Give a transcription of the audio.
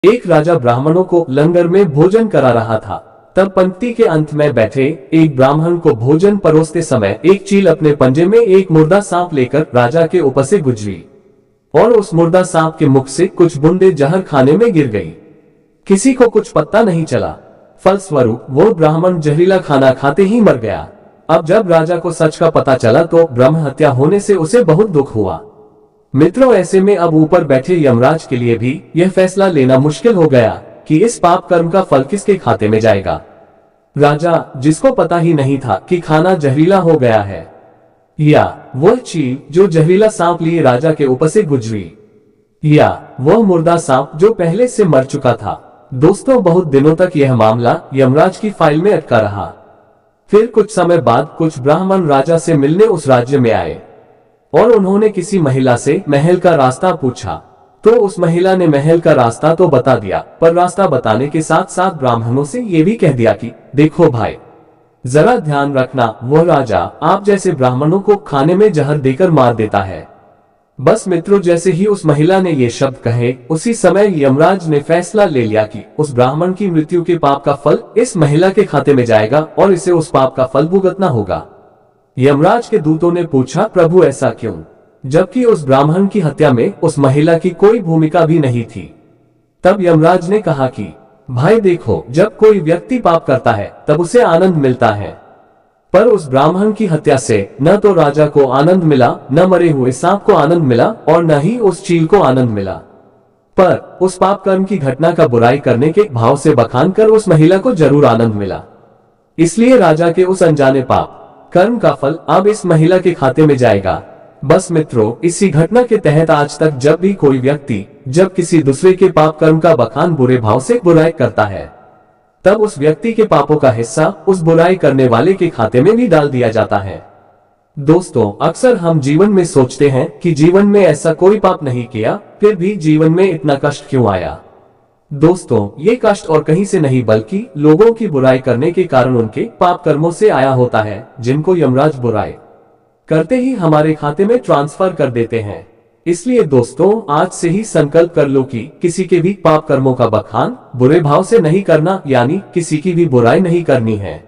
एक राजा ब्राह्मणों को लंगर में भोजन करा रहा था। तब पंक्ति के अंत में बैठे एक ब्राह्मण को भोजन परोसते समय एक चील अपने पंजे में एक मुर्दा सांप लेकर राजा के ऊपर से गुजरी और उस मुर्दा सांप के मुख से कुछ बूंदे जहर खाने में गिर गई। किसी को कुछ पता नहीं चला। फलस्वरूप वो ब्राह्मण जहरीला खाना खाते ही मर गया। अब जब राजा को सच का पता चला तो ब्रह्म हत्या होने से उसे बहुत दुख हुआ। मित्रों, ऐसे में अब ऊपर बैठे यमराज के लिए भी यह फैसला लेना मुश्किल हो गया कि इस पाप कर्म का फल किसके खाते में जाएगा। राजा, जिसको पता ही नहीं था कि खाना जहरीला हो गया है, या वह चील जो जहरीला सांप लिए राजा के ऊपर से गुजरी, या वह मुर्दा सांप जो पहले से मर चुका था। दोस्तों, बहुत दिनों तक यह मामला यमराज की फाइल में अटका रहा। फिर कुछ समय बाद कुछ ब्राह्मण राजा से मिलने उस राज्य में आए और उन्होंने किसी महिला से महल का रास्ता पूछा। तो उस महिला ने महल का रास्ता तो बता दिया, पर रास्ता बताने के साथ साथ ब्राह्मणों से ये भी कह दिया कि देखो भाई, जरा ध्यान रखना, वह राजा आप जैसे ब्राह्मणों को खाने में जहर देकर मार देता है। बस मित्रों, जैसे ही उस महिला ने ये शब्द कहे, उसी समय यमराज ने फैसला ले लिया कि उस ब्राह्मण की मृत्यु के पाप का फल इस महिला के खाते में जाएगा और इसे उस पाप का फल भुगतना होगा। यमराज के दूतों ने पूछा, प्रभु ऐसा क्यों, जबकि उस ब्राह्मण की हत्या में उस महिला की कोई भूमिका भी नहीं थी। तब यमराज ने कहा कि भाई देखो, जब कोई व्यक्ति पाप करता है तब उसे आनंद मिलता है, पर उस ब्राह्मण की हत्या से न तो राजा को आनंद मिला, न मरे हुए सांप को आनंद मिला और न ही उस चील को आनंद मिला, पर उस पाप कर्म की घटना का बुराई करने के भाव से बखान कर उस महिला को जरूर आनंद मिला। इसलिए राजा के उस अनजाने पाप कर्म का फल अब इस महिला के खाते में जाएगा। बस मित्रों, इसी घटना के तहत आज तक जब भी कोई व्यक्ति जब किसी दूसरे के पाप कर्म का बखान बुरे भाव से बुराई करता है, तब उस व्यक्ति के पापों का हिस्सा उस बुराई करने वाले के खाते में भी डाल दिया जाता है। दोस्तों, अक्सर हम जीवन में सोचते हैं कि जीवन में ऐसा कोई पाप नहीं किया, फिर भी जीवन में इतना कष्ट क्यों आया। दोस्तों, ये कष्ट और कहीं से नहीं बल्कि लोगों की बुराई करने के कारण उनके पाप कर्मों से आया होता है, जिनको यमराज बुराई करते ही हमारे खाते में ट्रांसफर कर देते हैं। इसलिए दोस्तों, आज से ही संकल्प कर लो कि किसी के भी पाप कर्मों का बखान बुरे भाव से नहीं करना, यानी किसी की भी बुराई नहीं करनी है।